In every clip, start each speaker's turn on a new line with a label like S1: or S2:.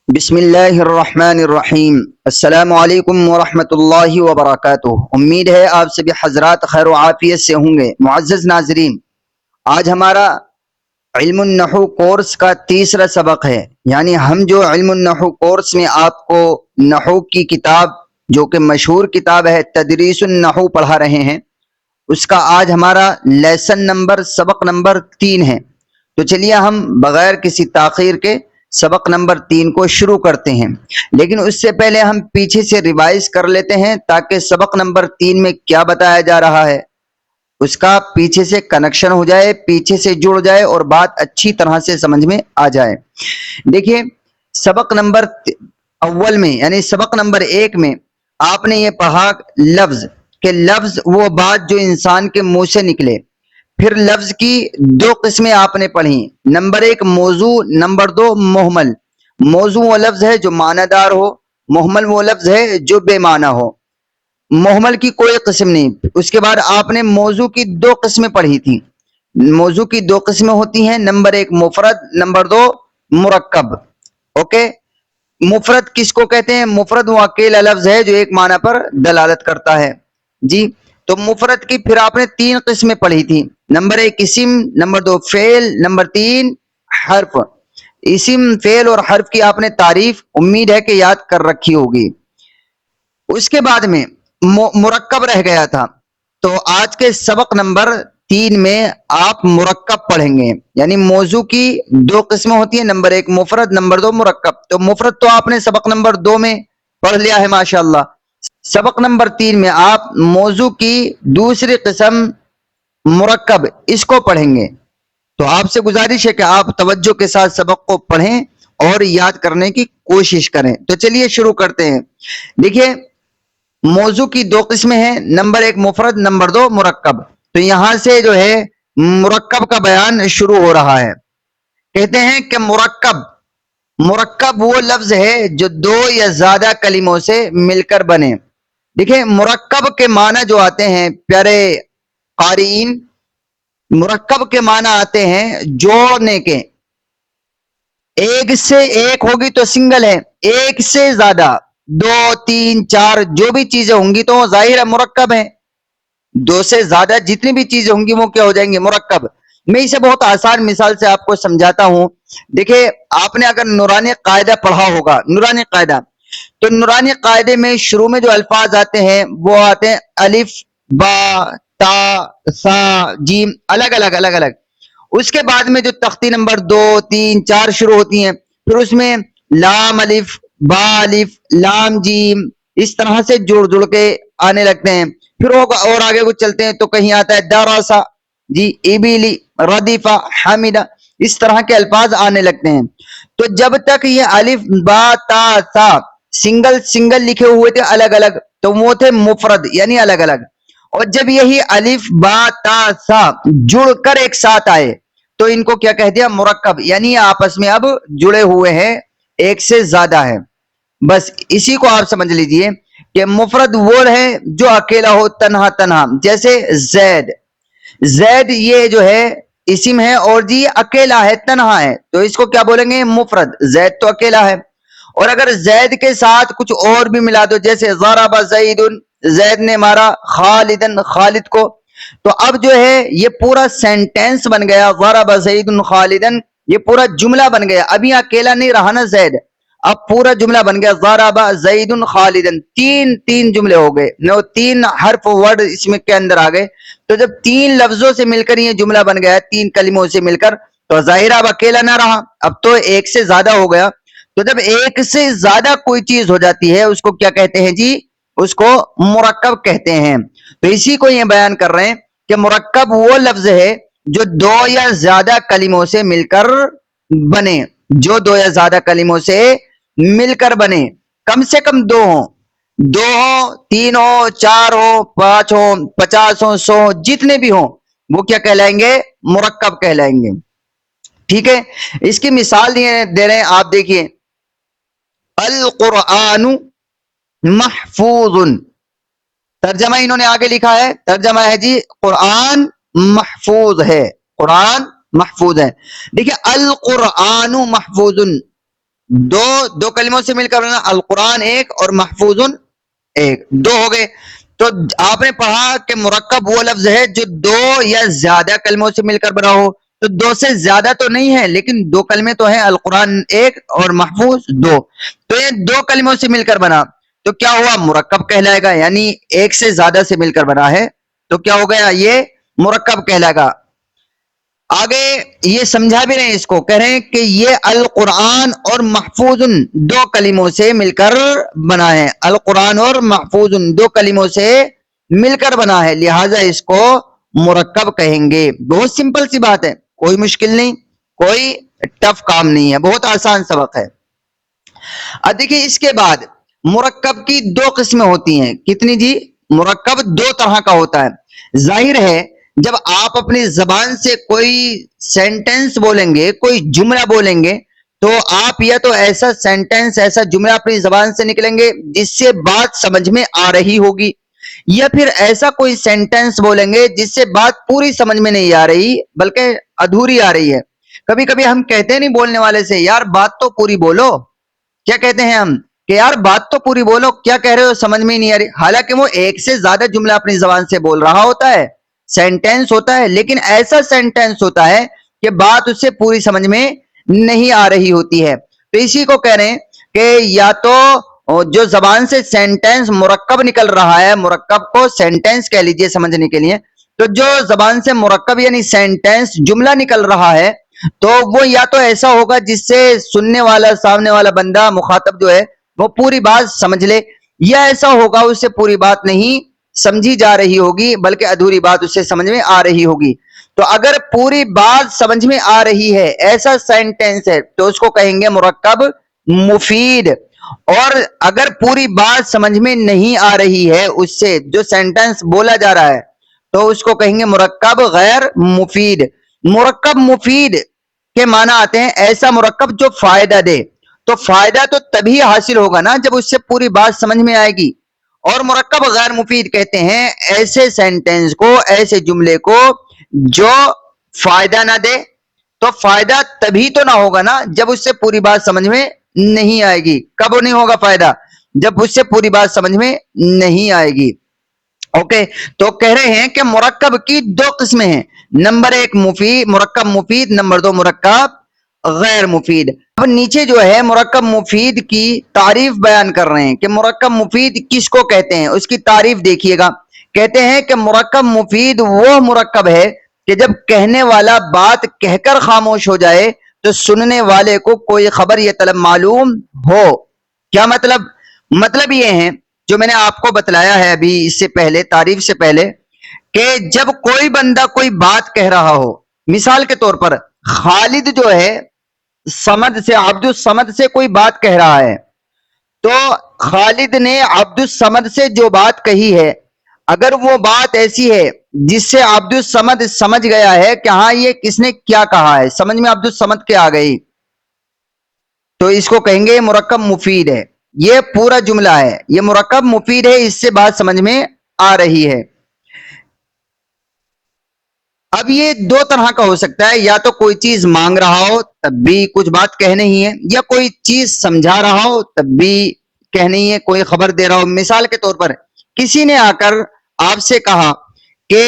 S1: بسم اللہ الرحمن الرحیم۔ السلام علیکم ورحمۃ اللہ وبرکاتہ۔ امید ہے آپ سبھی حضرات خیر و عافیت سے ہوں گے۔ معزز ناظرین، آج ہمارا علم النحو کورس کا تیسرا سبق ہے، یعنی ہم جو علم النحو کورس میں آپ کو نحو کی کتاب جو کہ مشہور کتاب ہے تدریس النحو پڑھا رہے ہیں، اس کا آج ہمارا لیسن نمبر سبق نمبر 3 ہے۔ تو چلیے ہم بغیر کسی تاخیر کے سبق نمبر 3 کو شروع کرتے ہیں، لیکن اس سے پہلے ہم پیچھے سے ریوائز کر لیتے ہیں تاکہ سبق نمبر 3 میں کیا بتایا جا رہا ہے اس کا پیچھے سے کنیکشن ہو جائے، پیچھے سے جڑ جائے اور بات اچھی طرح سے سمجھ میں آ جائے۔ دیکھیے، سبق نمبر اول میں یعنی سبق نمبر 1 میں آپ نے یہ پڑھا لفظ، کہ لفظ وہ بات جو انسان کے منہ سے نکلے۔ پھر لفظ کی 2 قسمیں آپ نے پڑھی، نمبر 1 موضوع، نمبر 2 محمل۔ موضوع وہ لفظ ہے جو معنی دار ہو، محمل وہ لفظ ہے جو بے معنی ہو۔ محمل کی کوئی قسم نہیں۔ اس کے بعد آپ نے موضوع کی 2 قسمیں پڑھی تھی۔ موضوع کی 2 قسمیں ہوتی ہیں، نمبر 1 مفرد، نمبر 2 مرکب۔ اوکے، مفرد کس کو کہتے ہیں؟ مفرد وہ اکیلا لفظ ہے جو ایک معنی پر دلالت کرتا ہے۔ جی، تو مفرد کی پھر آپ نے 3 قسمیں پڑھی تھی، نمبر 1 اسم، نمبر 2 فعل، نمبر 3 حرف۔ اسم، فعل اور حرف کی آپ نے تعریف امید ہے کہ یاد کر رکھی ہوگی۔ اس کے بعد میں مرکب رہ گیا تھا، تو آج کے سبق نمبر 3 میں آپ مرکب پڑھیں گے، یعنی موضوع کی 2 قسمیں ہوتی ہیں، نمبر 1 مفرد، نمبر 2 مرکب۔ تو مفرد تو آپ نے سبق نمبر 2 میں پڑھ لیا ہے ماشاءاللہ۔ سبق نمبر 3 میں آپ موضوع کی دوسری قسم مرکب، اس کو پڑھیں گے۔ تو آپ سے گزارش ہے کہ آپ توجہ کے ساتھ سبق کو پڑھیں اور یاد کرنے کی کوشش کریں۔ تو چلیے شروع کرتے ہیں۔ دیکھیے، موضوع کی 2 قسمیں ہیں، نمبر 1 مفرد، نمبر 2 مرکب۔ تو یہاں سے جو ہے مرکب کا بیان شروع ہو رہا ہے۔ کہتے ہیں کہ مرکب وہ لفظ ہے جو 2 یا زیادہ کلموں سے مل کر بنے۔ دیکھیں، مرکب کے معنی جو آتے ہیں پیارے قارئین، مرکب کے معنی آتے ہیں جوڑنے کے۔ ایک سے ایک ہوگی تو سنگل ہے، ایک سے زیادہ 2 3 4 جو بھی چیزیں ہوں گی تو وہ ظاہر ہے مرکب ہے۔ 2 سے زیادہ جتنی بھی چیزیں ہوں گی وہ کیا ہو جائیں گے؟ مرکب۔ میں اسے بہت آسان مثال سے آپ کو سمجھاتا ہوں۔ دیکھیں، آپ نے اگر نورانی قاعدہ پڑھا ہوگا، نورانی قاعدہ، تو نورانی قاعدے میں شروع میں جو الفاظ آتے ہیں وہ آتے ہیں الف، با، تا، سا، جیم، الگ الگ۔ اس کے بعد میں جو تختی نمبر 2 3 4 شروع ہوتی ہیں، پھر اس میں لام الف، با الف، لام جیم، اس طرح سے جڑ کے آنے لگتے ہیں۔ پھر اور آگے کو چلتے ہیں تو کہیں آتا ہے دراسا، جی، ابلی، ردیفہ، حامدہ، اس طرح کے الفاظ آنے لگتے ہیں۔ تو جب تک یہ الف، با، تا، سا سنگل لکھے ہوئے تھے الگ الگ، تو وہ تھے مفرد یعنی الگ الگ۔ اور جب یہی الف، با، تا، سا جڑ کر ایک ساتھ آئے تو ان کو کیا کہہ دیا؟ مرکب، یعنی آپس میں اب جڑے ہوئے ہیں، ایک سے زیادہ ہے۔ بس اسی کو آپ سمجھ لیجئے کہ مفرد وہ ہے جو اکیلا ہو، تنہا، جیسے زید یہ جو ہے اسم ہے اور جی اکیلا ہے، تنہا ہے، تو اس کو کیا بولیں گے؟ مفرد۔ زید تو اکیلا ہے، اور اگر زید کے ساتھ کچھ اور بھی ملا دو، جیسے ضرب زید، زید نے مارا خالدن، خالد کو، تو اب جو ہے یہ پورا سینٹینس بن گیا، ضرب زید خالدن، یہ پورا جملہ بن گیا۔ ابھی اکیلا نہیں رہا نا زید، اب پورا جملہ بن گیا، ضرب زید خالدن، تین جملے ہو گئے، 3 حرف ورڈ اس میں کے اندر آ گئے۔ تو جب 3 لفظوں سے مل کر یہ جملہ بن گیا، 3 کلموں سے مل کر، تو ظاہر اب اکیلا نہ رہا، اب تو ایک سے زیادہ ہو گیا۔ تو جب ایک سے زیادہ کوئی چیز ہو جاتی ہے اس کو کیا کہتے ہیں جی؟ اس کو مرکب کہتے ہیں۔ تو اسی کو یہ بیان کر رہے ہیں کہ مرکب وہ لفظ ہے جو 2 یا زیادہ کلموں سے مل کر بنے، جو 2 یا زیادہ کلموں سے مل کر بنے، کم سے کم 2 ہوں، 2 ہوں، 3 ہوں، 4 ہوں، 5 ہوں، 50 ہوں، 100 ہوں، جتنے بھی ہوں وہ کیا کہلائیں گے؟ مرکب کہلائیں گے۔ ٹھیک ہے، اس کی مثال دے رہے ہیں، آپ دیکھیے، القرآن محفوظ، ترجمہ انہوں نے آگے لکھا ہے، ترجمہ ہے جی قرآن محفوظ ہے، قرآن محفوظ ہے۔ دیکھیں، القرآن محفوظ، دو کلموں سے مل کر بنا، القرآن ایک اور محفوظ ایک، دو ہو گئے. تو آپ نے پڑھا کہ مرکب وہ لفظ ہے جو دو یا زیادہ کلموں سے مل کر بنا ہو. تو دو سے زیادہ تو نہیں ہے لیکن دو کلمے تو ہیں، القرآن ایک اور محفوظ دو. تو یہ دو کلموں سے مل کر بنا تو کیا ہوا؟ مرکب کہلائے گا. یعنی ایک سے زیادہ سے مل کر بنا ہے تو کیا ہو گیا؟ یہ مرکب کہلائے گا. آگے یہ سمجھا بھی رہے ہیں، اس کو کہہ رہے ہیں کہ یہ القرآن اور محفوظ دو کلموں سے مل کر بنا ہے. القرآن اور محفوظ دو کلموں سے مل کر بنا ہے، لہٰذا اس کو مرکب کہیں گے. بہت سمپل سی بات ہے، کوئی مشکل نہیں، کوئی ٹف کام نہیں ہے، بہت آسان سبق ہے. اب دیکھیے اس کے بعد مرکب کی دو قسمیں ہوتی ہیں. کتنی جی؟ مرکب دو طرح کا ہوتا ہے. ظاہر ہے جب آپ اپنی زبان سے کوئی سینٹنس بولیں گے، کوئی جملہ بولیں گے، تو آپ یا تو ایسا سینٹنس، ایسا جملہ اپنی زبان سے نکلیں گے جس سے بات سمجھ میں آ رہی ہوگی، یا پھر ایسا کوئی سینٹنس بولیں گے جس سے بات پوری سمجھ میں نہیں آ رہی بلکہ ادھوری آ رہی ہے. کبھی کبھی ہم کہتے نہیں بولنے والے سے، یار بات تو پوری بولو. کیا کہتے ہیں ہم؟ کہ یار بات تو پوری بولو، کیا کہہ رہے ہو سمجھ میں نہیں آ رہی. حالانکہ وہ ایک سے زیادہ جملہ اپنی زبان سے بول رہا ہوتا ہے، سینٹینس ہوتا ہے، لیکن ایسا سینٹینس ہوتا ہے کہ بات اس سے پوری سمجھ میں نہیں آ رہی ہوتی ہے. تو اسی کو کہہ رہے ہیں کہ یا تو جو زبان سے سینٹینس مرکب نکل رہا ہے، مرکب کو سینٹینس کہہ لیجئے سمجھنے کے لیے، تو جو زبان سے مرکب یعنی سینٹینس جملہ نکل رہا ہے تو وہ یا تو ایسا ہوگا جس سے سننے والا، سامنے والا بندہ، مخاطب جو ہے وہ پوری بات سمجھ لے، یا ایسا ہوگا اس سے پوری بات نہیں سمجھی جا رہی ہوگی بلکہ ادھوری بات اس سے سمجھ میں آ رہی ہوگی. تو اگر پوری بات سمجھ میں آ رہی ہے، ایسا سینٹینس ہے، تو اس کو کہیں گے مرکب مفید. اور اگر پوری بات سمجھ میں نہیں آ رہی ہے اس سے جو سینٹینس بولا جا رہا ہے تو اس کو کہیں گے مرکب غیر مفید. مرکب مفید کے معنی آتے ہیں ایسا مرکب جو فائدہ دے. تو فائدہ تو تبھی حاصل ہوگا نا جب اس سے پوری بات سمجھ میں آئے گی. اور مرکب غیر مفید کہتے ہیں ایسے سینٹینس کو، ایسے جملے کو جو فائدہ نہ دے. تو فائدہ تبھی تو نہ ہوگا نا جب اس سے پوری بات سمجھ میں نہیں آئے گی. کب نہیں ہوگا فائدہ؟ جب اس سے پوری بات سمجھ میں نہیں آئے گی. اوکے، تو کہہ رہے ہیں کہ مرکب کی دو قسمیں ہیں، نمبر ایک مفید، مرکب مفید، نمبر دو مرکب غیر مفید. اب نیچے جو ہے مرکب مفید کی تعریف بیان کر رہے ہیں کہ مرکب مفید کس کو کہتے ہیں، اس کی تعریف دیکھیے گا. کہتے ہیں کہ مرکب مفید وہ مرکب ہے کہ جب کہنے والا بات کہہ کر خاموش ہو جائے تو سننے والے کو کوئی خبر یا طلب معلوم ہو. کیا مطلب؟ مطلب یہ ہے جو میں نے آپ کو بتلایا ہے ابھی اس سے پہلے، تعریف سے پہلے، کہ جب کوئی بندہ کوئی بات کہہ رہا ہو، مثال کے طور پر خالد جو ہے سمد سے، عبد الصمد سے کوئی بات کہہ رہا ہے، تو خالد نے عبد الصمد سے جو بات کہی ہے، اگر وہ بات ایسی ہے جس سے عبد الصمد سمجھ گیا ہے کہ ہاں یہ کس نے کیا کہا ہے، سمجھ میں عبد الصمد کے آ گئی، تو اس کو کہیں گے مرکب مفید ہے. یہ پورا جملہ ہے، یہ مرکب مفید ہے، اس سے بات سمجھ میں آ رہی ہے. اب یہ دو طرح کا ہو سکتا ہے، یا تو کوئی چیز مانگ رہا ہو تب بھی کچھ بات کہنے ہی ہے، یا کوئی چیز سمجھا رہا ہو تب بھی کہنے ہی ہے، کوئی خبر دے رہا ہو. مثال کے طور پر کسی نے آ کر آپ سے کہا کہ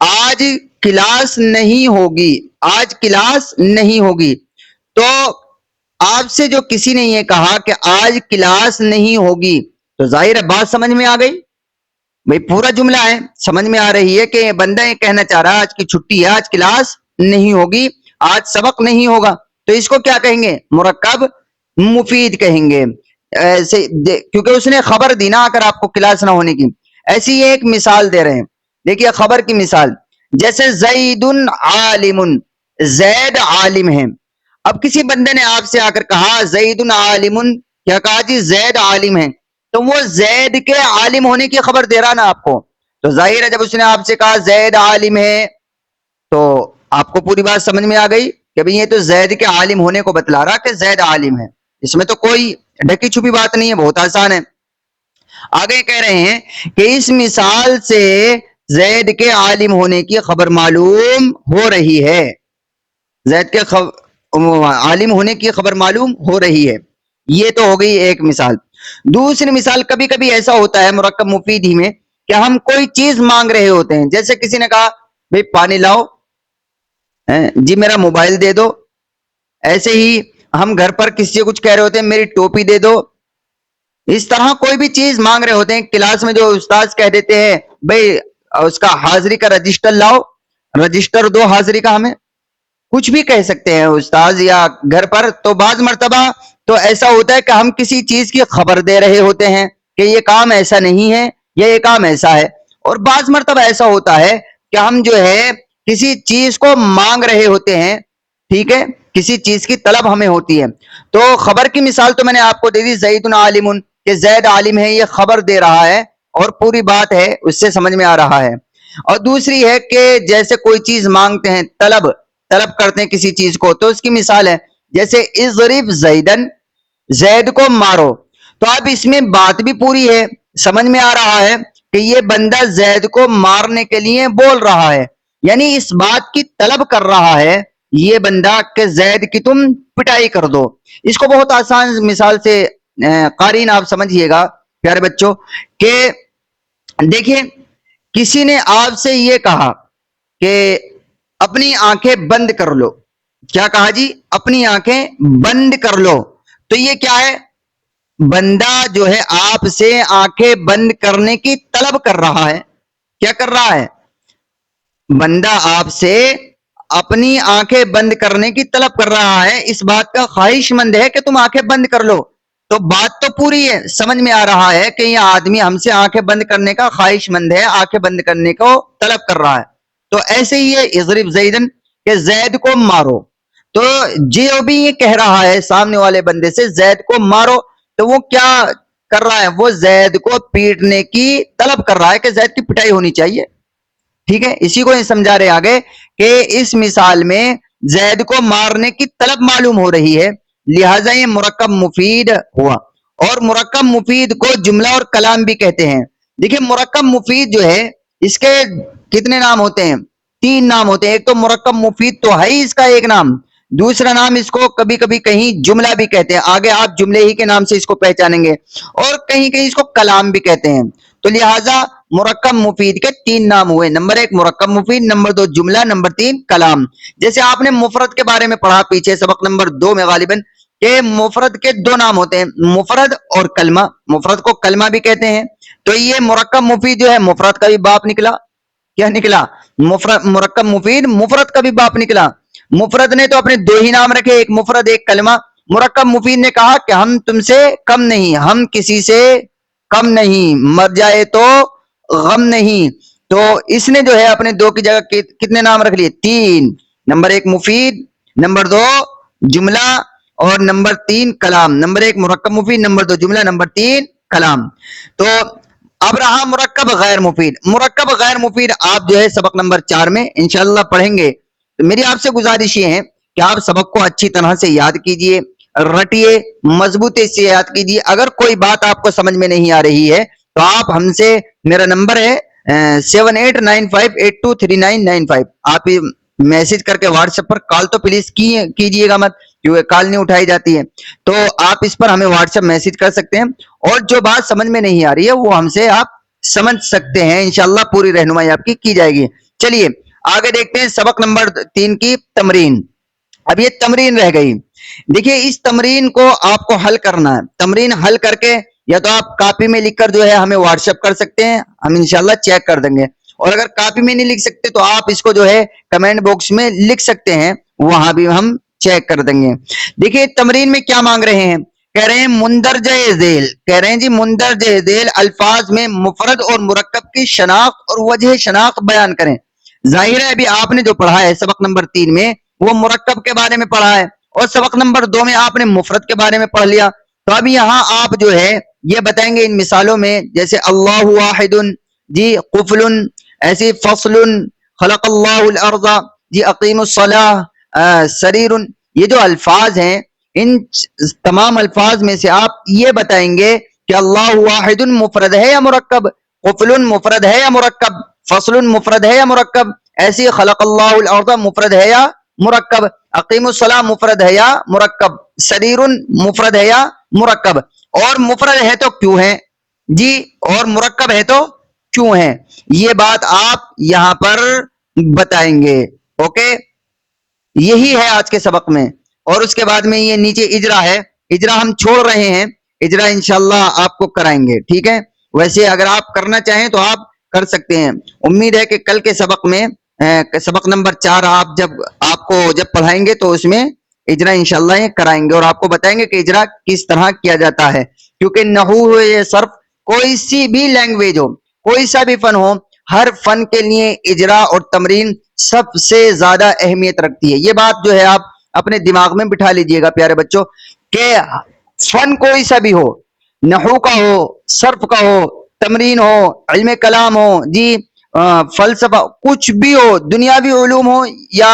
S1: آج کلاس نہیں ہوگی، آج کلاس نہیں ہوگی، تو آپ سے جو کسی نے یہ کہا کہ آج کلاس نہیں ہوگی تو ظاہر ہے بات سمجھ میں آ گئی، بھئی پورا جملہ ہے، سمجھ میں آ رہی ہے کہ بندہ یہ کہنا چاہ رہا ہے آج کی چھٹی ہے، آج کلاس نہیں ہوگی، آج سبق نہیں ہوگا. تو اس کو کیا کہیں گے؟ مرکب مفید کہیں گے. ایسے کیونکہ اس نے خبر دی نا آ کر آپ کو کلاس نہ ہونے کی. ایسی یہ ایک مثال دے رہے ہیں، دیکھیے خبر کی مثال، جیسے زید عالم، زید عالم ہے. اب کسی بندے نے آپ سے آ کر کہا زید عالم، کیا کہا جی؟ زید عالم ہے. تو وہ زید کے عالم ہونے کی خبر دے رہا نا آپ کو، تو ظاہر ہے جب اس نے آپ سے کہا زید عالم ہے تو آپ کو پوری بات سمجھ میں آ گئی کہ بھئی یہ تو زید کے عالم ہونے کو بتلا رہا کہ زید عالم ہے، اس میں تو کوئی ڈھکی چھپی بات نہیں ہے، بہت آسان ہے. آگے کہہ رہے ہیں کہ اس مثال سے زید کے عالم ہونے کی خبر معلوم ہو رہی ہے. زید کے عالم ہونے کی خبر معلوم ہو رہی ہے. یہ تو ہو گئی ایک مثال. دوسری مثال, کبھی کبھی ایسا ہوتا ہے مرکب مفید ہی میں کہ ہم کوئی چیز مانگ رہے ہوتے ہیں, جیسے کسی نے کہا بھئی پانی لاؤ, جی میرا موبائل دے دو. ایسے ہی ہم گھر پر کسی سے کچھ کہہ رہے ہوتے ہیں, میری ٹوپی دے دو. اس طرح کوئی بھی چیز مانگ رہے ہوتے ہیں. کلاس میں جو استاذ کہہ دیتے ہیں بھئی اس کا حاضری کا رجسٹر لاؤ, رجسٹر دو حاضری کا, ہمیں کچھ بھی کہہ سکتے ہیں استاذ یا گھر پر. تو بعض مرتبہ تو ایسا ہوتا ہے کہ ہم کسی چیز کی خبر دے رہے ہوتے ہیں کہ یہ کام ایسا نہیں ہے یا یہ کام ایسا ہے. اور بعض مرتبہ ایسا ہوتا ہے کہ ہم جو ہے کسی چیز کو مانگ رہے ہوتے ہیں, ٹھیک ہے, کسی چیز کی طلب ہمیں ہوتی ہے. تو خبر کی مثال تو میں نے آپ کو دے دی, زید عالم, کہ زید عالم ہے, یہ خبر دے رہا ہے اور پوری بات ہے اس سے سمجھ میں آ رہا ہے. اور دوسری ہے کہ جیسے کوئی چیز مانگتے ہیں, طلب کرتے ہیں کسی چیز کو, تو اس کی مثال ہے جیسے اضرب زیدن, زید کو مارو. تو اب اس میں بات بھی پوری ہے, سمجھ میں آ رہا ہے کہ یہ بندہ زید کو مارنے کے لیے بول رہا ہے, یعنی اس بات کی طلب کر رہا ہے یہ بندہ کہ زید کی تم پٹائی کر دو. اس کو بہت آسان مثال سے قارئین آپ سمجھیے گا پیارے بچوں, کہ دیکھیں کسی نے آپ سے یہ کہا کہ اپنی آنکھیں بند کر لو. کیا کہا جی؟ اپنی آنکھیں بند کر لو. تو یہ کیا ہے؟ بندہ جو ہے آپ سے آنکھیں بند کرنے کی طلب کر رہا ہے. کیا کر رہا ہے؟ بندہ آپ سے اپنی آنکھیں بند کرنے کی طلب کر رہا ہے, اس بات کا خواہش مند ہے کہ تم آنکھیں بند کر لو. تو بات تو پوری ہے, سمجھ میں آ رہا ہے کہ یہ آدمی ہم سے آنکھیں بند کرنے کا خواہش مند ہے, آنکھیں بند کرنے کو طلب کر رہا ہے. تو ایسے ہی ہے اضرب زیدن, کہ زید کو مارو. تو جو بھی یہ کہہ رہا ہے سامنے والے بندے سے زید کو مارو, تو وہ کیا کر رہا ہے؟ وہ زید کو پیٹنے کی طلب کر رہا ہے کہ زید کی پٹائی ہونی چاہیے. ٹھیک ہے, اسی کو سمجھا رہے آگے کہ اس مثال میں زید کو مارنے کی طلب معلوم ہو رہی ہے, لہٰذا یہ مرکب مفید ہوا. اور مرکب مفید کو جملہ اور کلام بھی کہتے ہیں. دیکھیں مرکب مفید جو ہے اس کے کتنے نام ہوتے ہیں؟ 3 نام ہوتے ہیں. ایک تو مرکب مفید تو ہے ہی اس کا ایک نام, دوسرا نام اس کو کبھی کبھی کہیں جملہ بھی کہتے ہیں, آگے آپ جملے ہی کے نام سے اس کو پہچانیں گے, اور کہیں کہیں اس کو کلام بھی کہتے ہیں. تو لہٰذا مرکب مفید کے 3 نام ہوئے, نمبر 1 مرکب مفید, نمبر 2 جملہ, نمبر 3 کلام. جیسے آپ نے مفرد کے بارے میں پڑھا پیچھے سبق نمبر 2 میں غالباً, کہ مفرد کے 2 نام ہوتے ہیں, مفرد اور کلمہ. مفرد کو کلمہ بھی کہتے ہیں. تو یہ مرکب مفید جو ہے مفرد کا بھی باپ نکلا. کیا نکلا؟ مرکب مفید مفرد کا بھی باپ نکلا. مفرد نے تو اپنے 2 ہی نام رکھے, ایک مفرد ایک کلمہ. مرکب مفید نے کہا کہ ہم تم سے کم نہیں, ہم کسی سے کم نہیں, مر جائے تو غم نہیں. تو اس نے جو ہے اپنے 2 کی جگہ کتنے نام رکھ لیے؟ 3. نمبر 1 مفید, نمبر 2 جملہ, اور نمبر 3 کلام. نمبر 1 مرکب مفید, نمبر 2 جملہ, نمبر 3 کلام. تو اب رہا مرکب غیر مفید. مرکب غیر مفید آپ جو ہے سبق نمبر 4 میں انشاءاللہ پڑھیں گے. تو میری آپ سے گزارش یہ ہے کہ آپ سبق کو اچھی طرح سے یاد کیجئے, رٹیے, مضبوطی سے یاد کیجئے. اگر کوئی بات آپ کو سمجھ میں نہیں آ رہی ہے تو آپ ہم سے, میرا نمبر ہے 7895823995, آپ میسج کر کے واٹس ایپ پر, کال تو پلیز کیجئے گا مت کیونکہ کال نہیں اٹھائی جاتی ہے. تو آپ اس پر ہمیں واٹس ایپ میسج کر سکتے ہیں, اور جو بات سمجھ میں نہیں آ رہی ہے وہ ہم سے آپ سمجھ سکتے ہیں, انشاءاللہ پوری رہنمائی آپ کی جائے گی. چلیے آگے دیکھتے ہیں سبق نمبر 3 کی تمرین. اب یہ تمرین رہ گئی. دیکھیے اس تمرین کو آپ کو حل کرنا ہے. تمرین حل کر کے یا تو آپ کاپی میں لکھ کر جو ہے ہمیں واٹس ایپ کر سکتے ہیں, ہم انشاءاللہ چیک کر دیں گے. اور اگر کاپی میں نہیں لکھ سکتے تو آپ اس کو جو ہے کمنٹ باکس میں لکھ سکتے ہیں, وہاں بھی ہم چیک کر دیں گے. دیکھیے تمرین میں کیا مانگ رہے ہیں, کہہ رہے ہیں مندرجہ ذیل, کہہ رہے ہیں جی مندرجہ ذیل الفاظ میں مفرد اور مرکب کی شناخت اور وجہ شناخت بیان کریں. ظاہر ہے ابھی آپ نے جو پڑھا ہے سبق نمبر 3 میں وہ مرکب کے بارے میں پڑھا ہے, اور سبق نمبر 2 میں آپ نے مفرد کے بارے میں پڑھ لیا. تو اب یہاں آپ جو ہے یہ بتائیں گے ان مثالوں میں, جیسے اللہ واحد, جی قفل, ایسی فصل, خلق اللہ الارض, جی اقیم الصلاۃ, سریر. یہ جو الفاظ ہیں ان تمام الفاظ میں سے آپ یہ بتائیں گے کہ اللہ واحد مفرد ہے یا مرکب, قفل مفرد ہے یا مرکب, فصل مفرد ہے یا مرکب, ایسی خلق اللہ الارض مفرد ہے یا مرکب, اقیم الصلاۃ مفرد ہے یا مرکب, سریرن مفرد ہے یا مرکب, اور مفرد ہے تو کیوں ہے جی, اور مرکب ہے تو کیوں ہے, یہ بات آپ یہاں پر بتائیں گے. اوکے, یہی ہے آج کے سبق میں. اور اس کے بعد میں یہ نیچے اجرا ہے, اجرا ہم چھوڑ رہے ہیں, اجرا انشاءاللہ آپ کو کرائیں گے. ٹھیک ہے, ویسے اگر آپ کرنا چاہیں تو آپ کر سکتے ہیں. امید ہے کہ کل کے سبق میں سبق نمبر 4 آپ کو جب پڑھائیں گے تو اس میں اجرا انشاءاللہ یہ کرائیں گے اور آپ کو بتائیں گے کہ اجرا کس طرح کیا جاتا ہے. کیونکہ نحو ہو یا صرف, کوئی سی بھی لینگویج ہو, کوئی سا بھی فن ہو, ہر فن کے لیے اجرا اور تمرین سب سے زیادہ اہمیت رکھتی ہے. یہ بات جو ہے آپ اپنے دماغ میں بٹھا لیجئے گا پیارے بچوں, کہ فن کوئی سا بھی ہو, نحو کا ہو, صرف کا ہو, تمرین ہو, علم کلام ہو جی, فلسفہ, کچھ بھی ہو, دنیاوی علوم ہو یا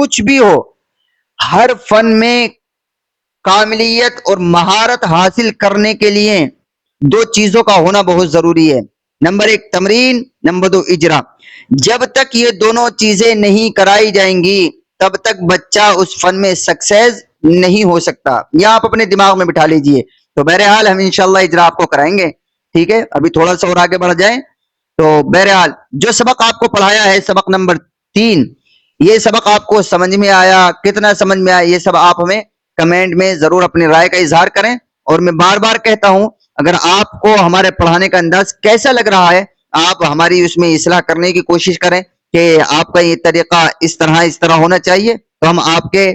S1: کچھ بھی ہو, ہر فن میں کاملیت اور مہارت حاصل کرنے کے لیے 2 چیزوں کا ہونا بہت ضروری ہے. نمبر 1 تمرین, نمبر 2 اجرا. جب تک یہ دونوں چیزیں نہیں کرائی جائیں گی تب تک بچہ اس فن میں سکسیس نہیں ہو سکتا. یہ آپ اپنے دماغ میں بٹھا لیجئے. تو بہرحال ہم انشاءاللہ اجرا آپ کو کرائیں گے. ٹھیک ہے, ابھی تھوڑا سا اور آگے بڑھ جائیں. تو بہرحال جو سبق آپ کو پڑھایا ہے, سبق نمبر 3, یہ سبق آپ کو سمجھ میں آیا, کتنا سمجھ میں آیا, یہ سب آپ ہمیں کمنٹ میں ضرور اپنی رائے کا اظہار کریں. اور میں بار بار کہتا ہوں, اگر آپ کو ہمارے پڑھانے کا انداز کیسا لگ رہا ہے, آپ ہماری اس میں اصلاح کرنے کی کوشش کریں کہ آپ کا یہ طریقہ اس طرح ہونا چاہیے, تو ہم آپ کے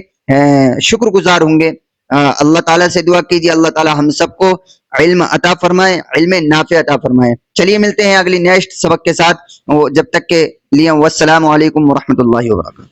S1: شکر گزار ہوں گے. اللہ تعالیٰ سے دعا کیجیے, اللہ تعالیٰ ہم سب کو علم عطا فرمائے, علم نافع عطا فرمائے. چلیے ملتے ہیں اگلی نیکسٹ سبق کے ساتھ, جب تک کے لیے والسلام علیکم ورحمۃ اللہ وبرکاتہ.